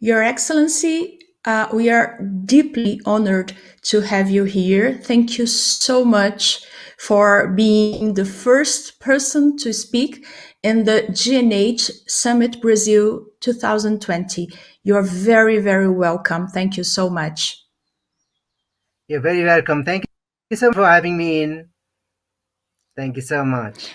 Your Excellency, we are deeply honored to have you here. Thank you so much for being the first person to speak in the GNH Summit Brazil 2020. You're very, very welcome. Thank you so much. You're very welcome. Thank you so much for having me in. Thank you so much.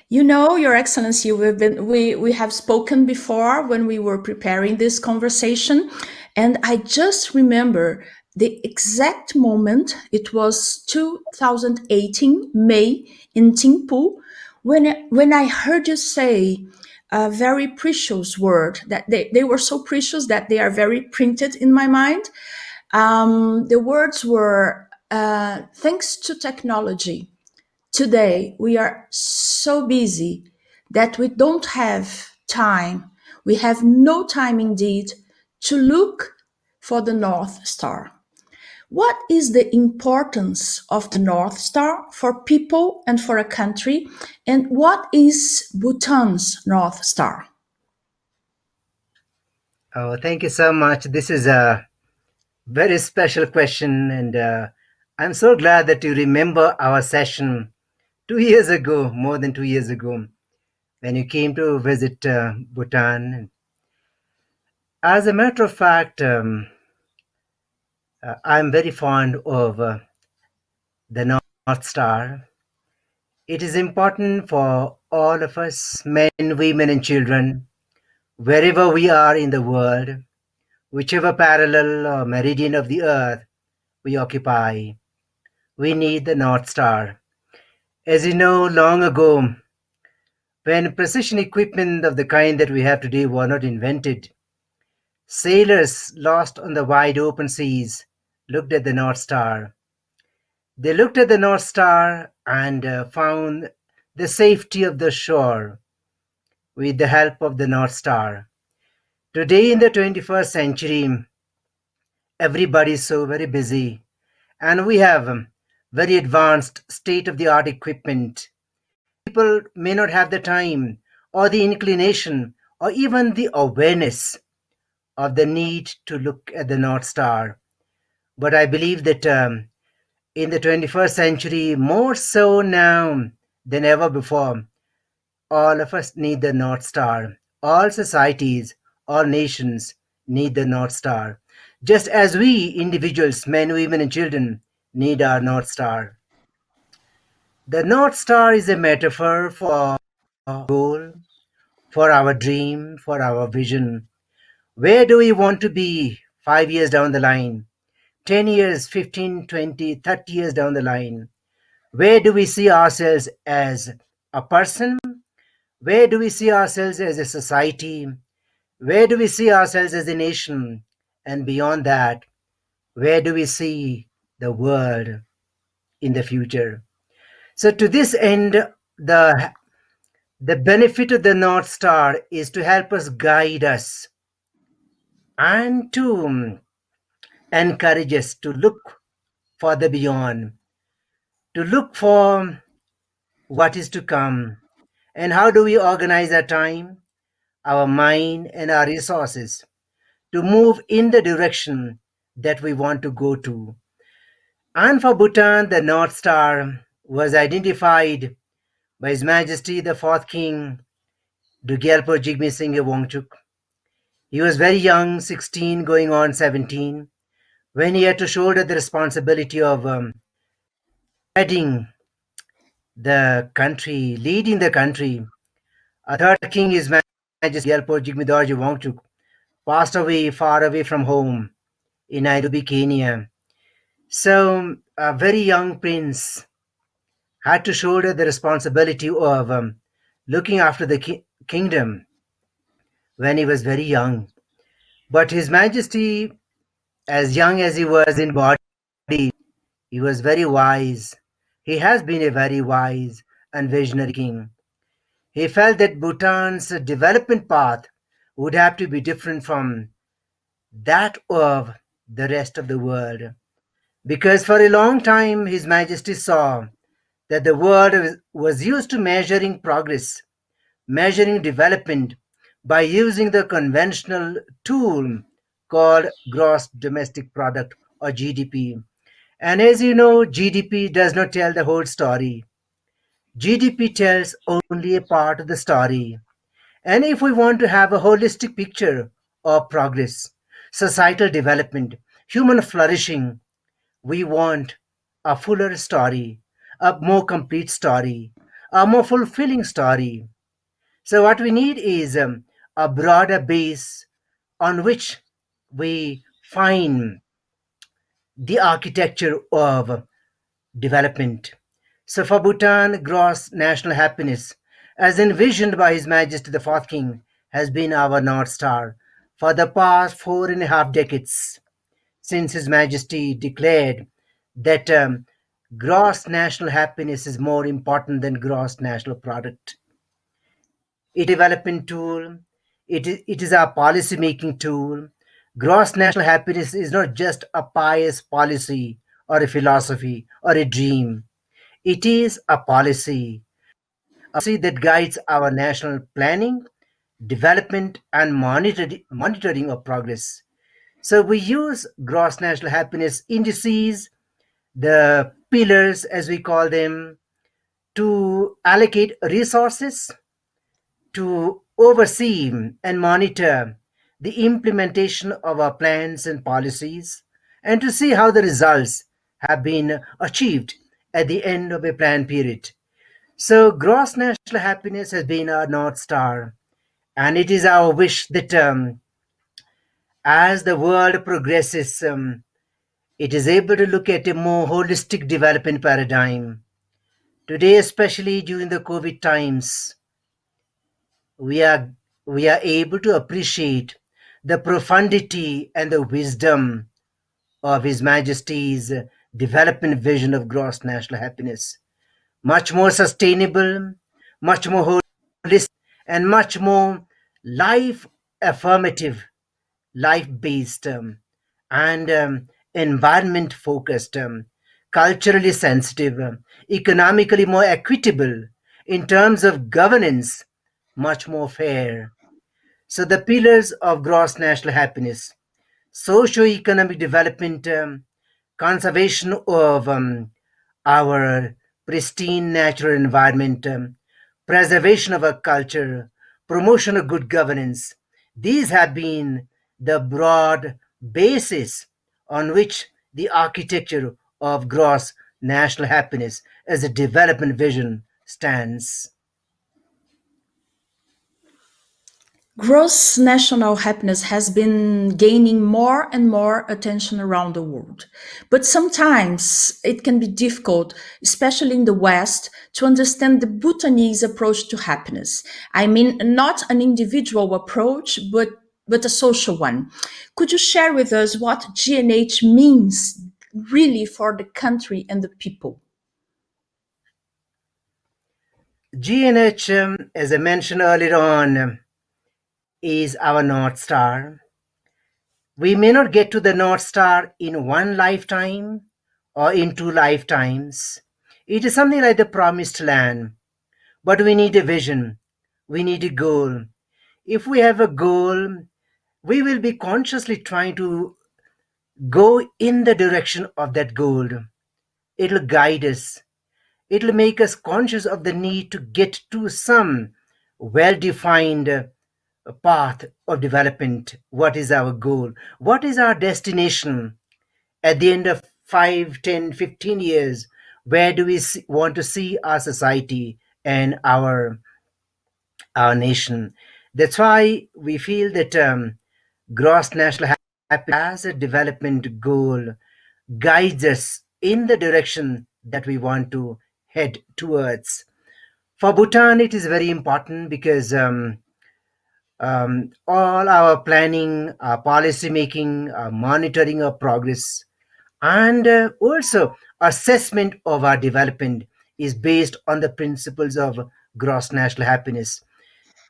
You know, Your Excellency, we have spoken before when we were preparing this conversation, and I just remember the exact moment. It was 2018 May in Thimphu when I heard you say a very precious word that they were so precious that they are very printed in my mind. The words were thanks to technology. Today, we are so busy that we don't have time. We have no time indeed to look for the North Star. What is the importance of the North Star for people and for a country? And what is Bhutan's North Star? Oh, thank you so much. This is a very special question, and I'm so glad that you remember our session 2 years ago, more than 2 years ago, when you came to visit Bhutan. As a matter of fact, I'm very fond of the North Star. It is important for all of us, men, women, and children, wherever we are in the world, whichever parallel or meridian of the earth we occupy. We need the North Star. As you know, long ago, when precision equipment of the kind that we have today were not invented, sailors lost on the wide open seas looked at the North Star. They looked at the North Star and found the safety of the shore with the help of the North Star. Today, in the 21st century, everybody is so very busy, and we have very advanced state of the art equipment. People may not have the time or the inclination or even the awareness of the need to look at the North Star. But I believe that in the 21st century, more so now than ever before, all of us need the North Star. All societies, all nations need the North Star. Just as we individuals, men, women, and children, need our North Star. The North Star is a metaphor for our goal, for our dream, for our vision. Where do we want to be 5 years down the line, 10 years, 15, 20, 30 years down the line? Where do we see ourselves as a person? Where do we see ourselves as a society? Where do we see ourselves as a nation? And beyond that, where do we see the world in the future? So to this end, the benefit of the North Star is to help us guide us and to encourage us to look further beyond, to look for what is to come. And how do we organize our time, our mind, and our resources to move in the direction that we want to go to? And for Bhutan, the North Star was identified by His Majesty the Fourth King, Gyalpo Jigme Singye Wangchuk. He was very young, 16 going on 17, when he had to shoulder the responsibility of heading the country, leading the country. A third king, His Majesty Gyalpo Jigme Dorje Wangchuk, passed away far away from home in Nairobi, Kenya. So a very young prince had to shoulder the responsibility of looking after the kingdom when he was very young. But His Majesty, as young as he was in body, he was very wise. He has been a very wise and visionary king. He felt that Bhutan's development path would have to be different from that of the rest of the world. Because for a long time, His Majesty saw that the world was used to measuring progress, measuring development by using the conventional tool called gross domestic product or GDP. And as you know, GDP does not tell the whole story. GDP tells only a part of the story. And if we want to have a holistic picture of progress, societal development, human flourishing, we want a fuller story, a more complete story, a more fulfilling story. So, what we need is a broader base on which we find the architecture of development. So, for Bhutan, gross national happiness, as envisioned by His Majesty the Fourth King, has been our North Star for the past 4.5 decades, since His Majesty declared that gross national happiness is more important than gross national product. It is a development tool. It is our policy making tool. Gross national happiness is not just a pious policy or a philosophy or a dream. It is a policy that guides our national planning, development, and monitoring of progress. So we use gross national happiness indices, the pillars as we call them, to allocate resources, to oversee and monitor the implementation of our plans and policies, and to see how the results have been achieved at the end of a planned period. So, gross national happiness has been our North Star, and it is our wish that as the world progresses, it is able to look at a more holistic development paradigm. Today, especially during the COVID times, we are we are able to appreciate the profundity and the wisdom of His Majesty's development vision of gross national happiness. Much more sustainable, much more holistic, and much more life affirmative, life based, and environment focused, culturally sensitive, economically more equitable, in terms of governance, much more fair. So, the pillars of gross national happiness: socio-economic development, conservation of our pristine natural environment, preservation of our culture, promotion of good governance. These have been the broad basis on which the architecture of gross national happiness as a development vision stands. Gross national happiness has been gaining more and more attention around the world. But sometimes it can be difficult, especially in the West, to understand the Bhutanese approach to happiness. I mean, not an individual approach, but a social one. Could you share with us what GNH means really for the country and the people? GNH, as I mentioned earlier on, is our North Star. We may not get to the North Star in one lifetime or in two lifetimes. It is something like the promised land, but we need a vision, we need a goal. If we have a goal, we will be consciously trying to go in the direction of that goal. It'll guide us, it'll make us conscious of the need to get to some well defined path of development. What is our goal? What is our destination at the end of 5, 10, 15 years? Where do we want to see our society and our nation? That's why we feel that gross national happiness as a development goal guides us in the direction that we want to head towards. For Bhutan, it is very important because all our planning, our policy making, our monitoring of progress, and also assessment of our development is based on the principles of gross national happiness.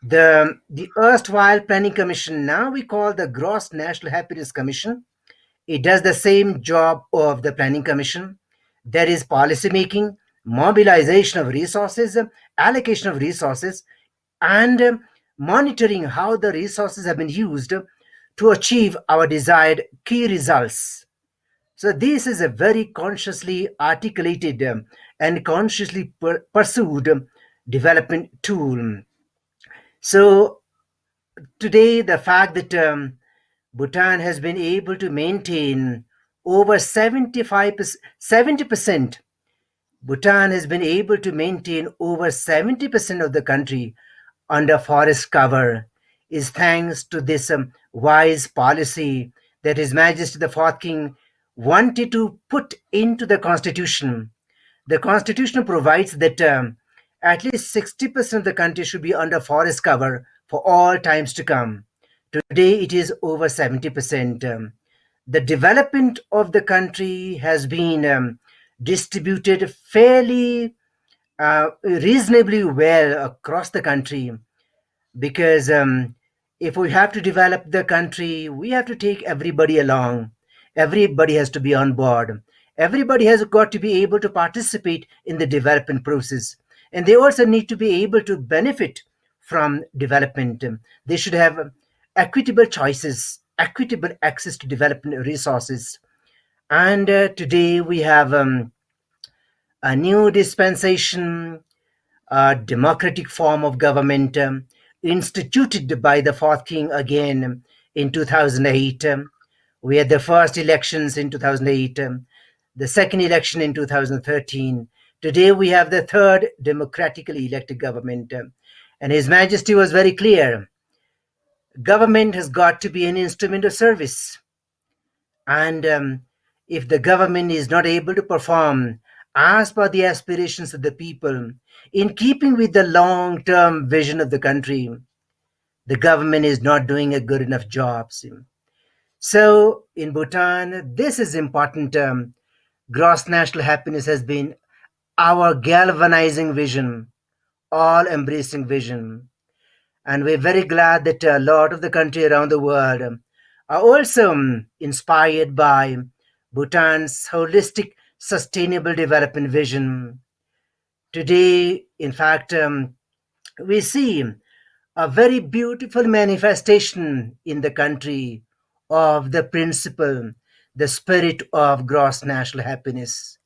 The erstwhile Planning Commission, now we call the Gross National Happiness Commission. It does the same job of the Planning Commission. There is policy making, mobilization of resources, allocation of resources, and monitoring how the resources have been used to achieve our desired key results. So, this is a very consciously articulated and consciously pursued development tool. So, today, the fact that Bhutan has been able to maintain over 70% Bhutan has been able to maintain over 70% of the country under forest cover is thanks to this wise policy that His Majesty the Fourth King wanted to put into the constitution. The constitution provides that at least 60% of the country should be under forest cover for all times to come. Today it is over 70%. The development of the country has been distributed fairly reasonably well across the country, because if we have to develop the country, we have to take everybody along. Everybody has to be on board. Everybody has got to be able to participate in the development process. And they also need to be able to benefit from development. They should have equitable choices, equitable access to development resources. And today we have a new dispensation, a democratic form of government instituted by the fourth king again in 2008. We had the first elections in 2008, the second election in 2013. Today we have the third democratically elected government. And His Majesty was very clear. Government has got to be an instrument of service. And if the government is not able to perform as per the aspirations of the people, in keeping with the long term vision of the country, the government is not doing a good enough job. So, in Bhutan, this is important. Gross national happiness has been our galvanizing vision, all embracing vision. And we're very glad that a lot of the country around the world are also inspired by Bhutan's holistic sustainable development vision. Today, in fact, we see a very beautiful manifestation in the country of the principle, the spirit of gross national happiness.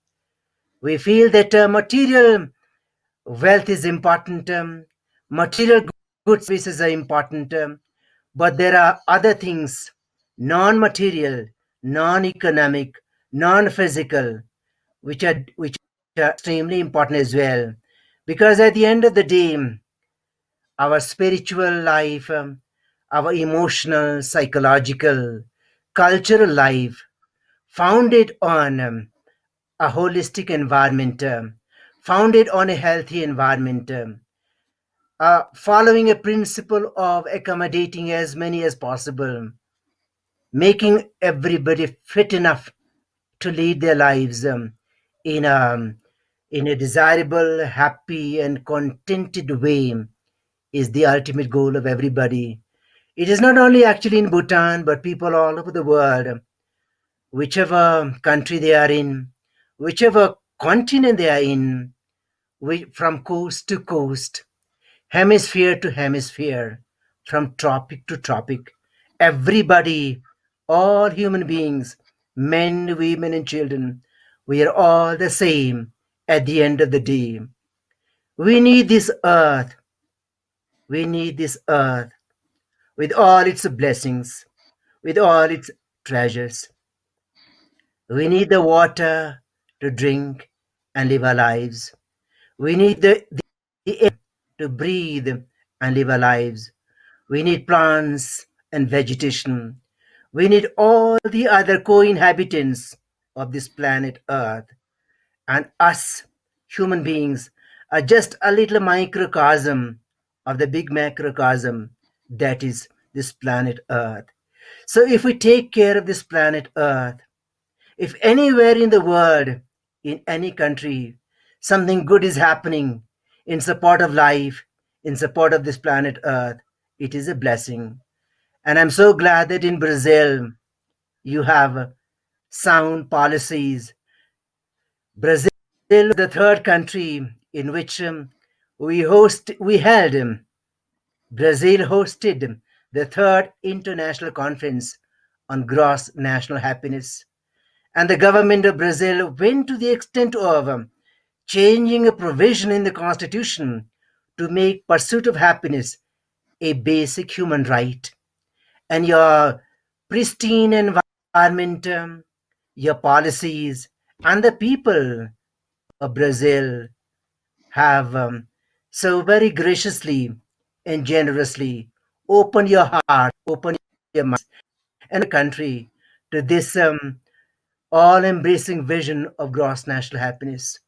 We feel that material wealth is important, material goods services are important, but there are other things, non-material, non-economic, non-physical, which are extremely important as well. Because at the end of the day, our spiritual life, our emotional, psychological, cultural life, founded on a holistic environment, founded on a healthy environment, following a principle of accommodating as many as possible, making everybody fit enough to lead their lives in a in a desirable, happy, and contented way is the ultimate goal of everybody. It is not only actually in Bhutan, but people all over the world, whichever country they are in, whichever continent they are in, from coast to coast, hemisphere to hemisphere, from tropic to tropic. Everybody, all human beings, men, women, and children, we are all the same at the end of the day. We need this earth. We need this earth with all its blessings, with all its treasures. We need the water to drink and live our lives. We need the air to breathe and live our lives. We need plants and vegetation. We need all the other co-inhabitants of this planet Earth. And us, human beings, are just a little microcosm of the big macrocosm that is this planet Earth. So if we take care of this planet Earth, if anywhere in the world, in any country, something good is happening in support of life, in support of this planet Earth, it is a blessing. And I'm so glad that in Brazil, you have sound policies. Brazil is the third country in which we held Brazil hosted the third international conference on gross national happiness, and the government of Brazil went to the extent of changing a provision in the constitution to make pursuit of happiness a basic human right. And your pristine environment, your policies, and the people of Brazil have so very graciously and generously opened your heart, opened your mind, and the country to this all embracing vision of gross national happiness.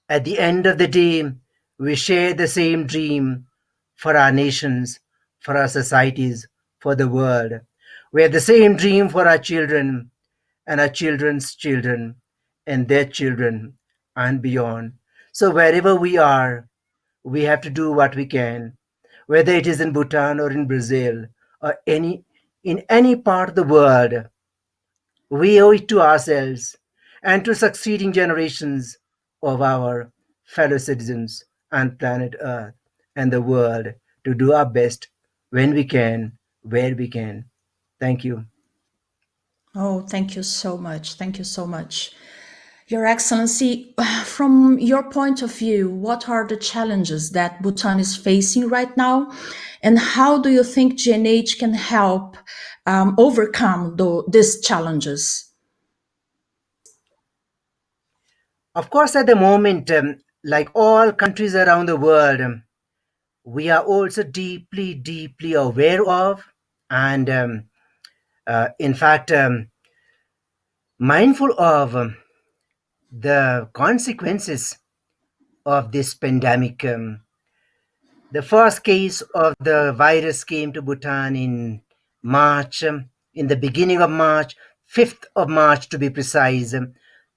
At the end of the day, we share the same dream for our nations, for our societies, for the world. We have the same dream for our children and our children's children and their children and beyond. So, wherever we are, we have to do what we can, whether it is in Bhutan or in Brazil or in any part of the world. We owe it to ourselves and to succeeding generations of our fellow citizens on planet Earth and the world to do our best when we can, where we can. Thank you. Oh, thank you so much. Thank you so much. Your Excellency, from your point of view, what are the challenges that Bhutan is facing right now? And how do you think GNH can help overcome these challenges? Of course, at the moment, like all countries around the world, we are also deeply, deeply aware of and, in fact, mindful of the consequences of this pandemic. The first case of the virus came to Bhutan in March, in the beginning of March, 5th of March to be precise,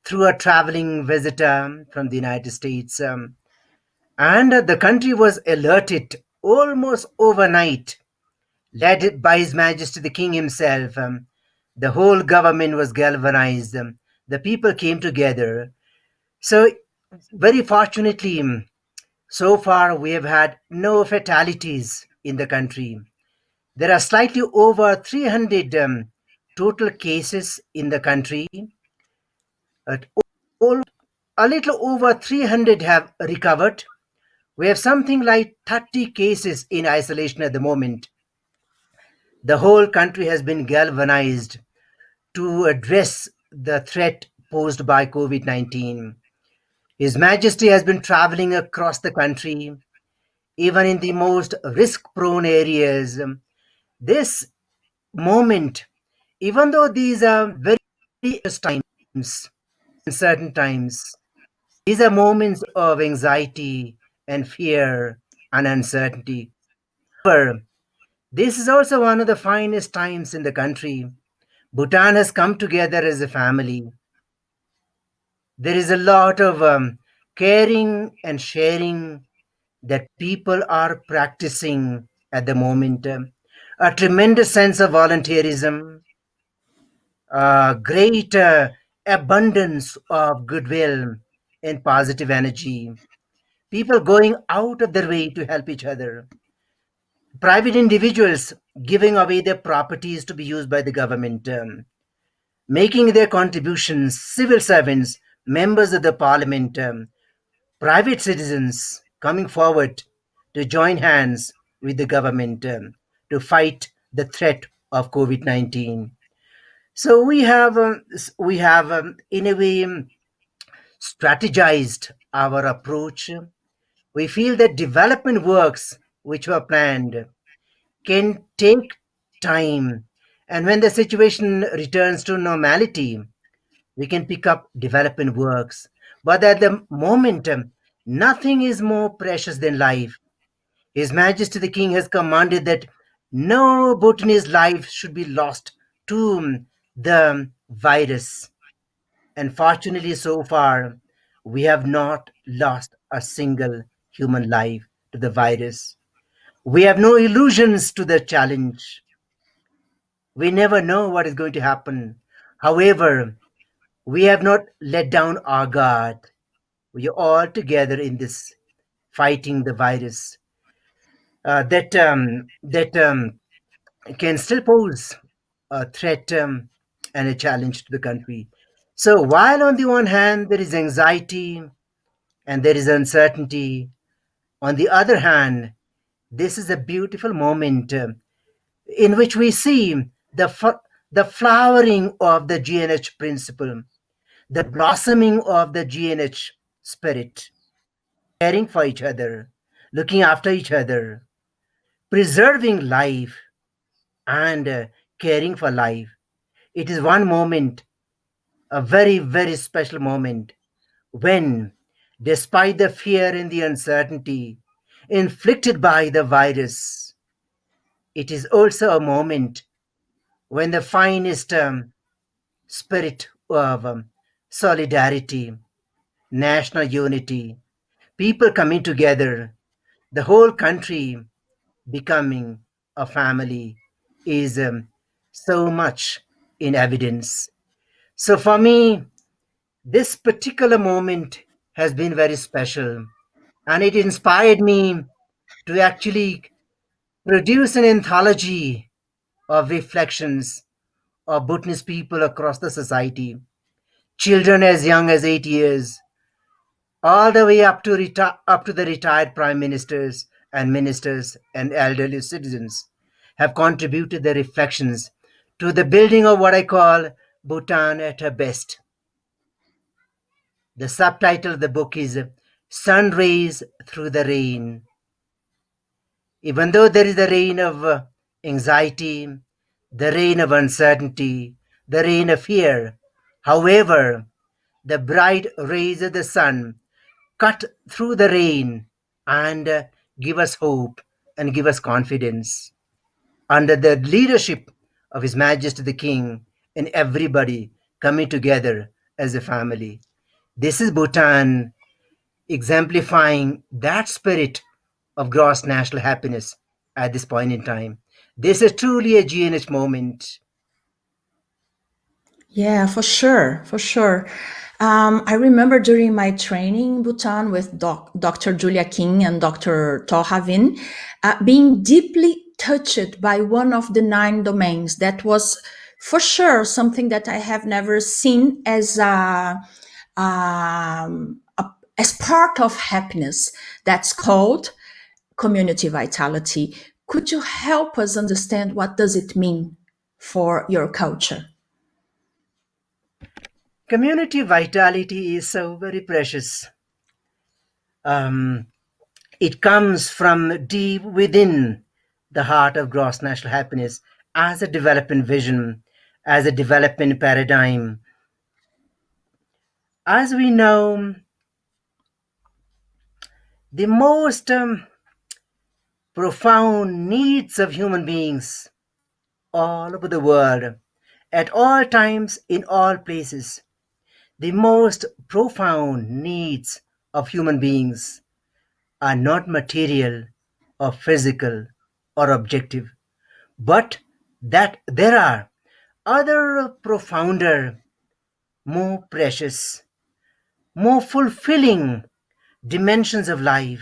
through a traveling visitor from the United States. And the country was alerted almost overnight, led by His Majesty the King himself. The whole government was galvanized. The people came together. So, very fortunately, so far we have had no fatalities in the country. There are slightly over 300 total cases in the country. Uh, all, a little over 300 have recovered. We have something like 30 cases in isolation at the moment. The whole country has been galvanized to address the threat posed by COVID 19. His Majesty has been traveling across the country, even in the most risk prone areas. This moment, even though these are very anxious times, uncertain times, these are moments of anxiety and fear and uncertainty. However, this is also one of the finest times in the country. Bhutan has come together as a family. There is a lot of caring and sharing that people are practicing at the moment. A tremendous sense of volunteerism, great abundance of goodwill and positive energy. People going out of their way to help each other. Private individuals giving away their properties to be used by the government, making their contributions, civil servants, members of the parliament, private citizens coming forward to join hands with the government to fight the threat of COVID 19. So we have in a way strategized our approach. We feel that development works which were planned can take time, and when the situation returns to normality, we can pick up development works. But at the moment, nothing is more precious than life. His Majesty the King has commanded that no Bhutanese life should be lost to the virus. And fortunately, so far, we have not lost a single human life to the virus. We have no illusions to the challenge. We never know what is going to happen. However, we have not let down our guard. We are all together in this fighting the virus. that can still pose a threat and a challenge to the country. So while on the one hand there is anxiety and there is uncertainty, on the other hand, this is a beautiful moment in which we see the flowering of the GNH principle, the blossoming of the GNH spirit, caring for each other, looking after each other, preserving life, and caring for life. It is one moment, a very, very special moment, when, despite the fear and the uncertainty inflicted by the virus, it is also a moment when the finest spirit of solidarity, national unity, people coming together, the whole country becoming a family is so much in evidence. So for me, this particular moment has been very special, and it inspired me to actually produce an anthology of reflections of Bhutanese people across the society, children as young as 8 years, all the way up to the retired prime ministers and ministers and elderly citizens, have contributed their reflections to the building of what I call Bhutan at her best. The subtitle of the book is Sun Rays Through the Rain. Even though there is the rain of anxiety, the rain of uncertainty, the rain of fear, however, the bright rays of the sun cut through the rain and give us hope and give us confidence under the leadership of His Majesty the King and everybody coming together as a family. This is Bhutan exemplifying that spirit of gross national happiness at this point in time. This is truly a GNH moment. Yeah, for sure, for sure. I remember during my training in Bhutan with Dr. Julia King and Dr. Tohavin, being deeply touched by one of the nine domains. That was for sure something that I have never seen as part of happiness. That's called community vitality. Could you help us understand what does it mean for your culture? Community vitality is so very precious. Um, it comes from deep within the heart of gross national happiness as a development vision, as a development paradigm. As we know, the most profound needs of human beings all over the world, at all times, in all places, the most profound needs of human beings are not material or physical or objective, but that there are other profounder, more precious, more fulfilling dimensions of life,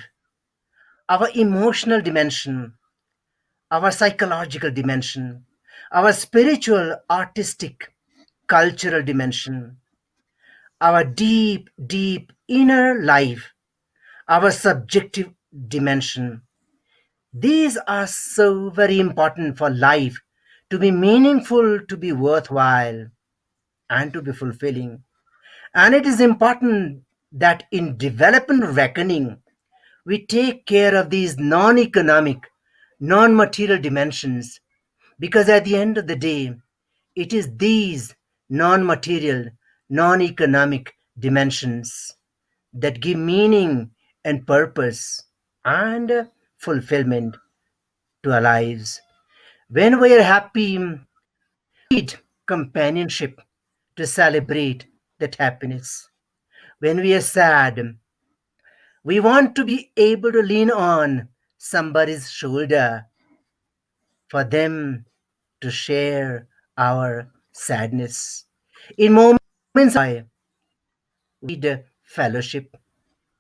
our emotional dimension, our psychological dimension, our spiritual, artistic, cultural dimension, our deep, deep inner life, our subjective dimension. These are so very important for life to be meaningful, to be worthwhile, and to be fulfilling. And it is important that in development reckoning, we take care of these non economic, non material dimensions, because at the end of the day, it is these non material, non economic dimensions that give meaning and purpose and fulfillment to our lives. When we are happy, we need companionship to celebrate that happiness. When we are sad, we want to be able to lean on somebody's shoulder for them to share our sadness. In moments of joy, we need fellowship.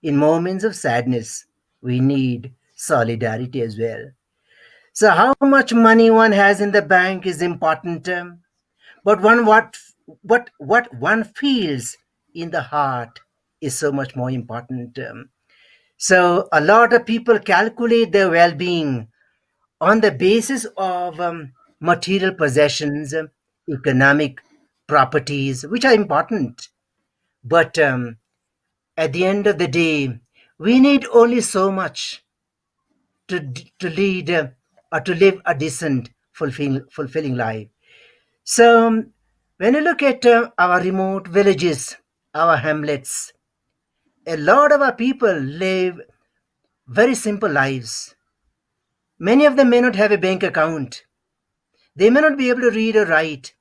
In moments of sadness, we need solidarity as well. So, how much money one has in the bank is important, but what one feels in the heart is so much more important. So, a lot of people calculate their well-being on the basis of material possessions, economic properties, which are important. But at the end of the day, we need only so much to lead or to live a decent, fulfilling life. So, when you look at our remote villages, our hamlets, a lot of our people live very simple lives. Many of them may not have a bank account. They may not be able to read or write.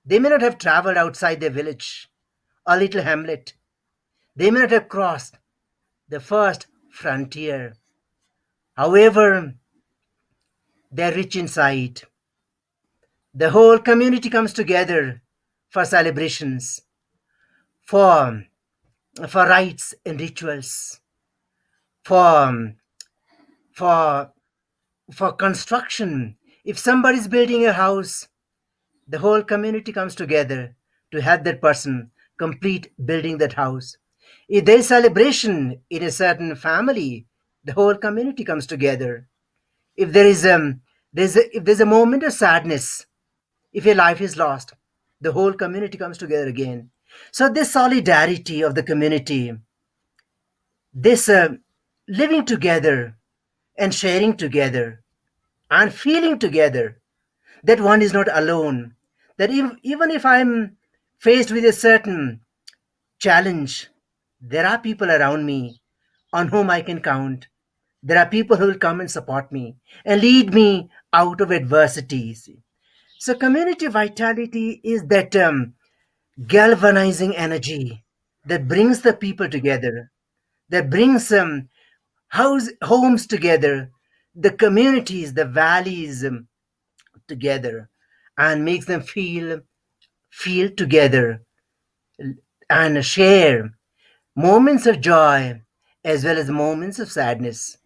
They may not have traveled outside their village or little hamlet. They may not have crossed the first frontier. However, they're rich inside. The whole community comes together for celebrations, for, for rites and rituals, for, for, for construction. If somebody's building a house, the whole community comes together to help that person complete building that house. If there's celebration in a certain family, the whole community comes together. If if there's a moment of sadness, if a life is lost, the whole community comes together again. So this solidarity of the community, this living together and sharing together and feeling together, that one is not alone. That even if I'm faced with a certain challenge, there are people around me on whom I can count. There are people who will come and support me and lead me out of adversities. So, community vitality is that galvanizing energy that brings the people together, that brings homes together, the communities, the valleys together, and makes them feel together and share moments of joy as well as moments of sadness,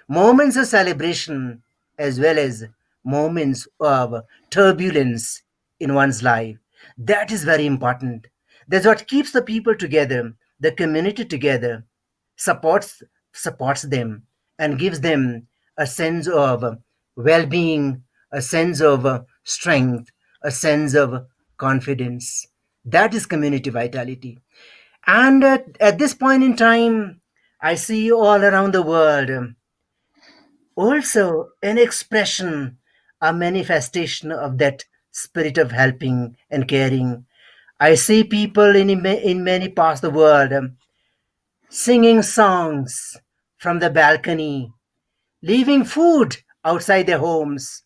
moments of celebration as well as moments of turbulence in one's life. That is very important. That's what keeps the people together, the community together, supports supports them and gives them a sense of well-being, a sense of strength, a sense of confidence. That is community vitality. And at this point in time, I see all around the world also an expression, a manifestation of that spirit of helping and caring. I see people in many parts of the world singing songs from the balcony, leaving food outside their homes,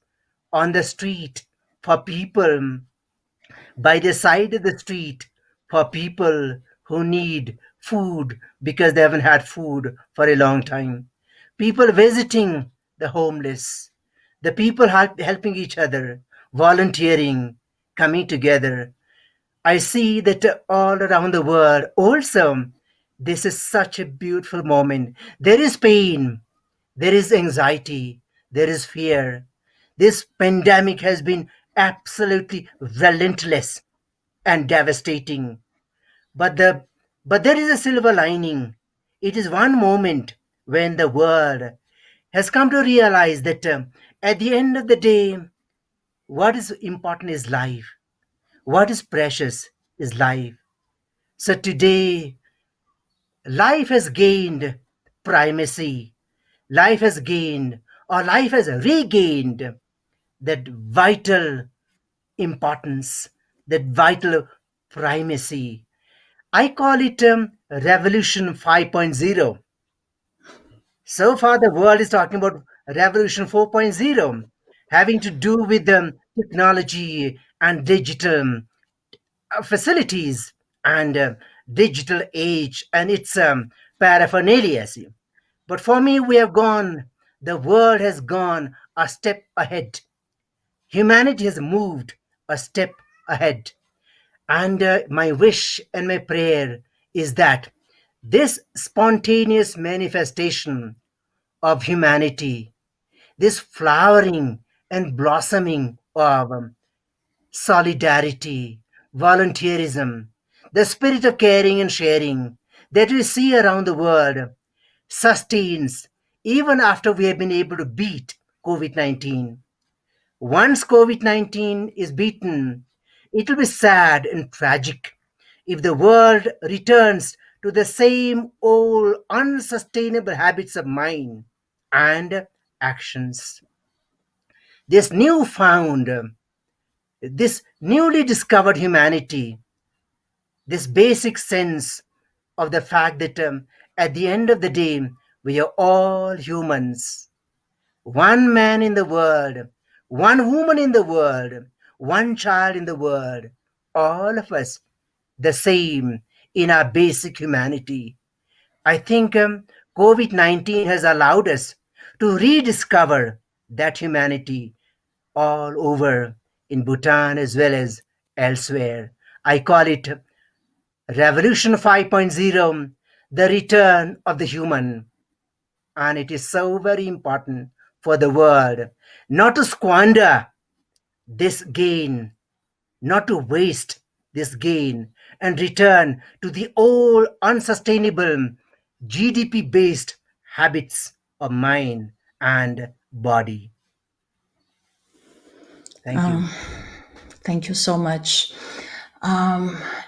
on the street for people, by the side of the street for people who need food because they haven't had food for a long time. People visiting the homeless, the people helping each other, volunteering, coming together. I see that all around the world also. This is such a beautiful moment. There is pain, there is anxiety, there is fear. This pandemic has been absolutely relentless and devastating. But but there is a silver lining. It is one moment when the world has come to realize that at the end of the day, what is important is life. What is precious is life. So today, life has gained primacy. Life has gained, or life has regained that vital importance, that vital primacy. I call it Revolution 5.0. So far, the world is talking about Revolution 4.0, having to do with technology and digital facilities and digital age and its paraphernalia. But for me, the world has gone a step ahead. Humanity has moved a step ahead. And my wish and my prayer is that this spontaneous manifestation of humanity, this flowering and blossoming of solidarity, volunteerism, the spirit of caring and sharing that we see around the world sustains even after we have been able to beat COVID 19. Once COVID 19 is beaten, it will be sad and tragic if the world returns to the same old unsustainable habits of mind and actions. This newfound, this newly discovered humanity, this basic sense of the fact that at the end of the day, we are all humans. One man in the world, one woman in the world, one child in the world, all of us the same in our basic humanity. I think COVID 19 has allowed us to rediscover that humanity all over in Bhutan as well as elsewhere. I call it Revolution 5.0, the return of the human. And it is so very important for the world not to squander this gain, not to waste this gain, and return to the old unsustainable GDP based habits of mind and body. Thank you. Thank you so much.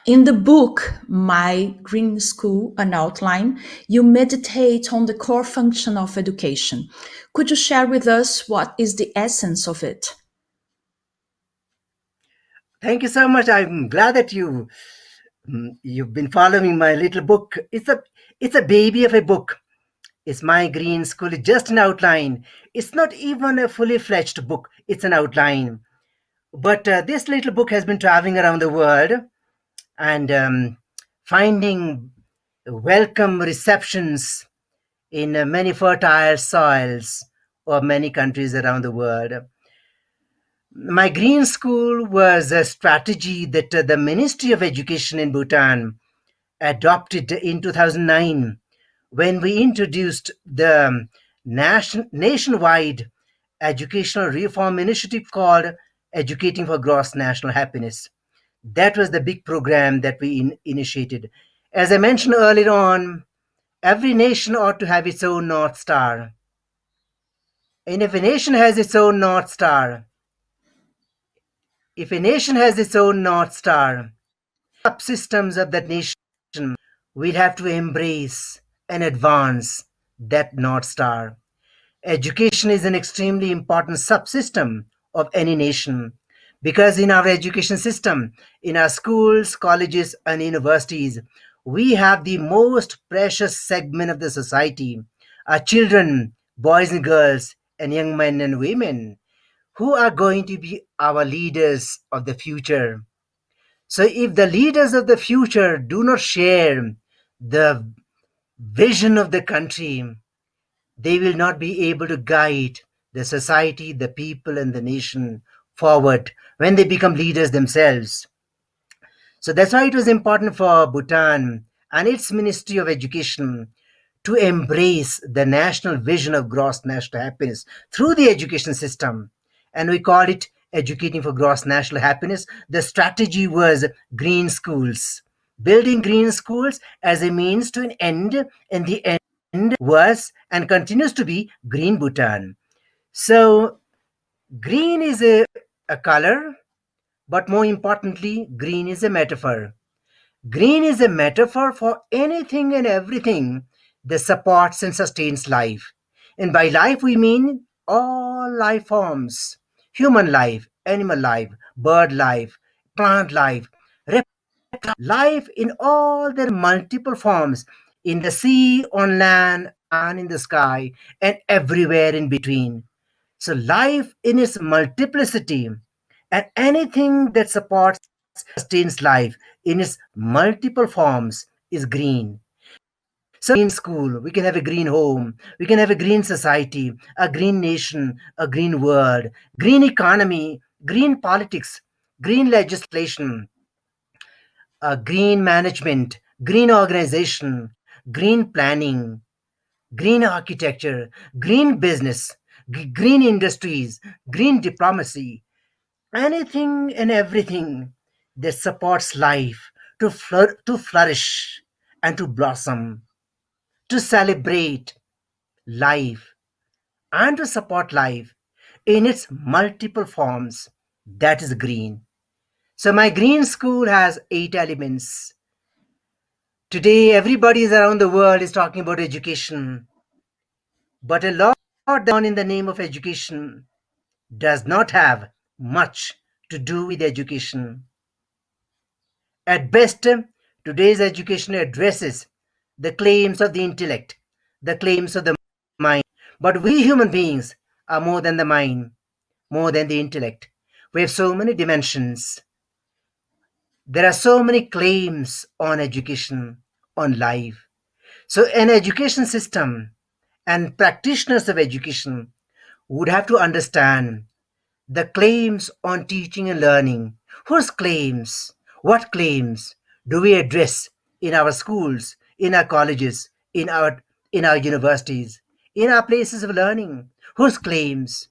In the book, My Green School, an outline, you meditate on the core function of education. Could you share with us what is the essence of it? Thank you so much. I'm glad that you've been following my little book. It's a baby of a book. It's My Green School. It's just an outline. It's not even a fully fledged book. It's an outline. But this little book has been traveling around the world and finding welcome receptions in many fertile soils of many countries around the world. My green school was a strategy that the Ministry of Education in Bhutan adopted in 2009 when we introduced the nationwide educational reform initiative called Educating for Gross National Happiness. That was the big program that we initiated. As I mentioned earlier on, every nation ought to have its own North Star. And if a nation has its own North Star, subsystems of that nation will have to embrace and advance that North Star. Education is an extremely important subsystem of any nation because in our education system, in our schools, colleges, and universities, we have the most precious segment of the society, our children, boys and girls, and young men and women who are going to be our leaders of the future. So, if the leaders of the future do not share the vision of the country, they will not be able to guide the society, the people, and the nation forward when they become leaders themselves. So that's why it was important for Bhutan and its Ministry of Education to embrace the national vision of gross national happiness through the education system. And we called it Educating for Gross National Happiness. The strategy was green schools, building green schools as a means to an end, and the end was and continues to be Green Bhutan. So, green is a color, but more importantly, green is a metaphor. Green is a metaphor for anything and everything that supports and sustains life. And by life, we mean all life forms: human life, animal life, bird life, plant life, life in all their multiple forms in the sea, on land, and in the sky, and everywhere in between. So, life in its multiplicity and anything that supports sustains life in its multiple forms is green. So, green school, we can have a green home, we can have a green society, a green nation, a green world, green economy, green politics, green legislation, green management, green organization, green planning, green architecture, green business, green industries, green diplomacy, anything and everything that supports life to flourish and to blossom, to celebrate life and to support life in its multiple forms. That is green. So, my green school has 8 elements. Today, everybody around the world is talking about education, but a lot done in the name of education does not have much to do with education. At best, today's education addresses the claims of the intellect, the claims of the mind. But we human beings are more than the mind, more than the intellect. We have so many dimensions. There are so many claims on education, on life. So, an education system and practitioners of education would have to understand the claims on teaching and learning. Whose claims? What claims do we address in our schools, in our colleges, in our universities, in our places of learning? Whose claims?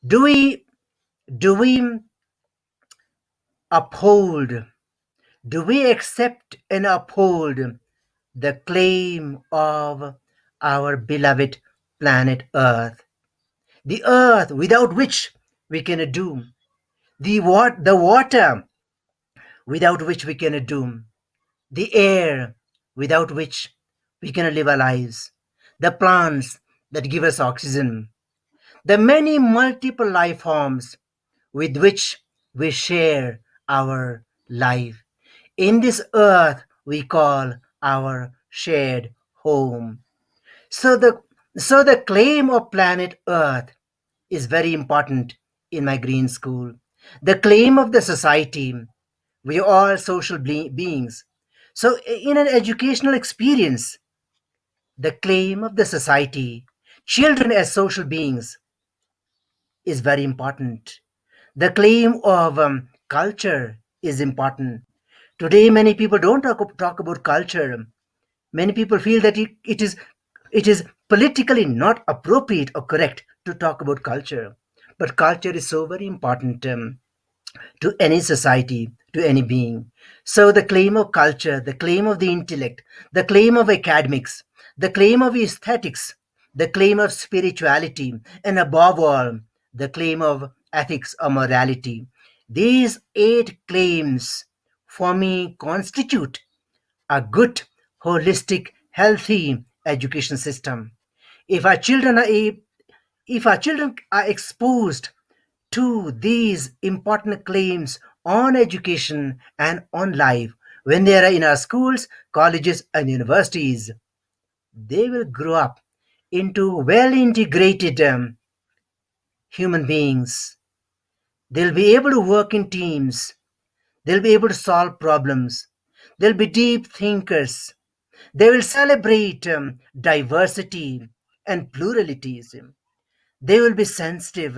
Do we uphold? Do we accept and uphold the claim of our beloved planet Earth? The earth without which we cannot do. The water without which we cannot do. The air without which we cannot live our lives. The plants that give us oxygen. The many multiple life forms with which we share our life. In this earth we call our shared home. So the claim of planet Earth is very important in my green school. The claim of the society, we are all social beings. So, in an educational experience, the claim of the society, children as social beings, is very important. The claim of culture is important. Today, many people don't talk about culture. Many people feel that it is politically not appropriate or correct to talk about culture. But culture is so very important to any society, to any being. So the claim of culture, the claim of the intellect, the claim of academics, the claim of aesthetics, the claim of spirituality, and above all, the claim of ethics or morality. These 8 claims for me constitute a good, holistic, healthy education system. If our children are if our children are exposed to these important claims on education and on life when they are in our schools, colleges, and universities, they will grow up into well integrated human beings. They'll be able to work in teams, they'll be able to solve problems, they'll be deep thinkers, they will celebrate diversity and pluralism. They will be sensitive.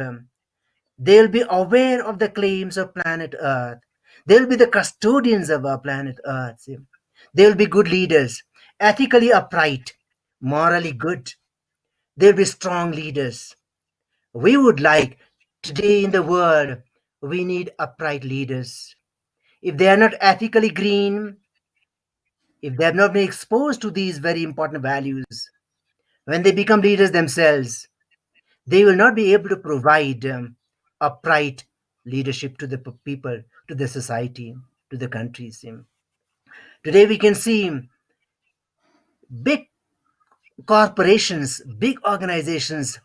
They'll be aware of the claims of planet Earth. They'll be the custodians of our planet Earth. They'll be good leaders, ethically upright, morally good. They'll be strong leaders. We would like today in the world, we need upright leaders. If they are not ethically green, if they have not been exposed to these very important values, when they become leaders themselves, they will not be able to provide upright leadership to the people, to the society, to the countries. Today we can see big corporations, big organizations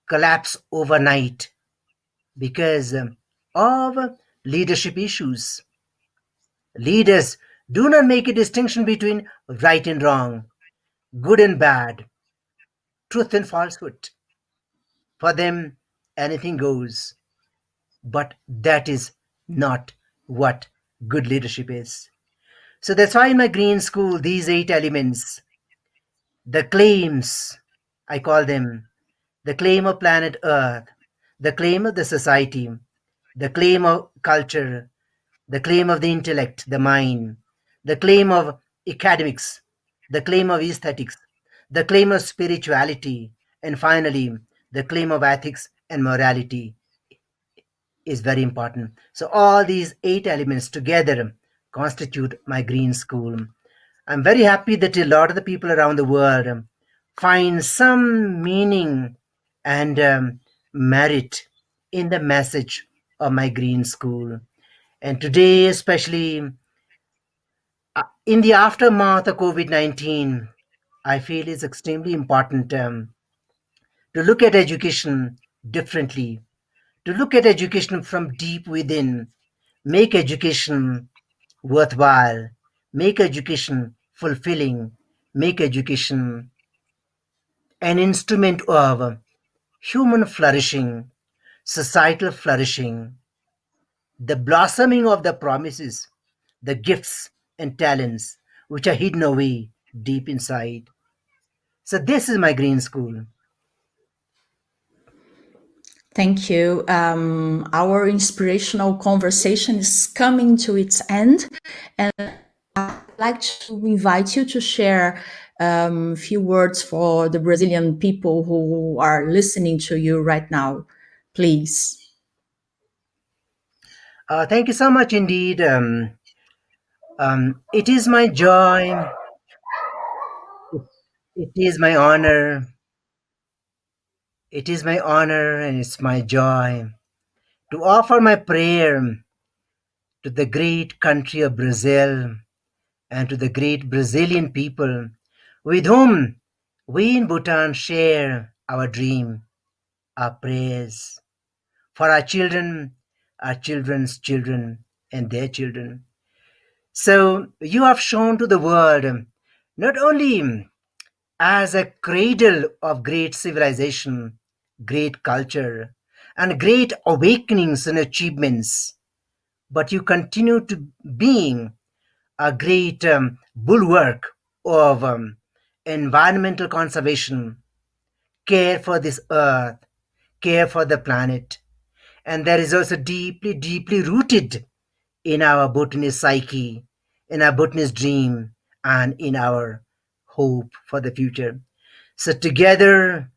collapse overnight because of leadership issues. Leaders do not make a distinction between right and wrong, good and bad, truth and falsehood. For them, anything goes. But that is not what good leadership is. So that's why in my green school, these 8 elements, the claims, I call them the claim of planet Earth, the claim of the society, the claim of culture, the claim of the intellect, the mind, the claim of academics, the claim of aesthetics, the claim of spirituality, and finally, the claim of ethics and morality is very important. So, all these eight elements together constitute my green school. I'm very happy that a lot of the people around the world find some meaning and merit in the message of my green school. And today, especially in the aftermath of COVID 19, I feel it's extremely important to look at education differently, to look at education from deep within, make education worthwhile, make education fulfilling, make education an instrument of human flourishing, societal flourishing, the blossoming of the promises, the gifts and talents which are hidden away deep inside. So, this is my green school. Thank you. Our inspirational conversation is coming to its end, and I'd like to invite you to share a few words for the Brazilian people who are listening to you right now, please. Thank you so much indeed. It is my joy, it is my honor, it is my honor, and it's my joy to offer my prayer to the great country of Brazil and to the great Brazilian people with whom we in Bhutan share our dream, our prayers for our children, our children's children, and their children. So you have shown to the world not only as a cradle of great civilization, great culture, and great awakenings and achievements, but you continue to being a great bulwark of environmental conservation, care for this earth, care for the planet. And that is also deeply, deeply rooted in our Bhutanese psyche, in our Bhutanese dream, and in our hope for the future. So together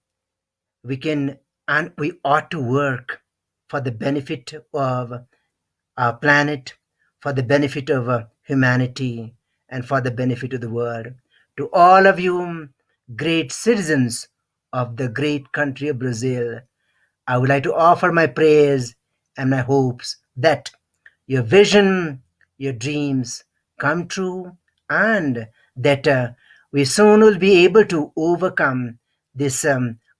we can and we ought to work for the benefit of our planet, for the benefit of humanity, and for the benefit of the world. To all of you, great citizens of the great country of Brazil, I would like to offer my prayers and my hopes that your vision, your dreams come true, and that we soon will be able to overcome this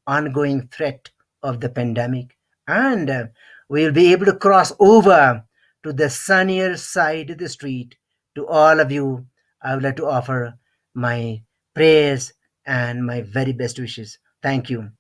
ongoing threat of the pandemic, and we'll be able to cross over to the sunnier side of the street. To all of you, I would like to offer my prayers and my very best wishes. Thank you.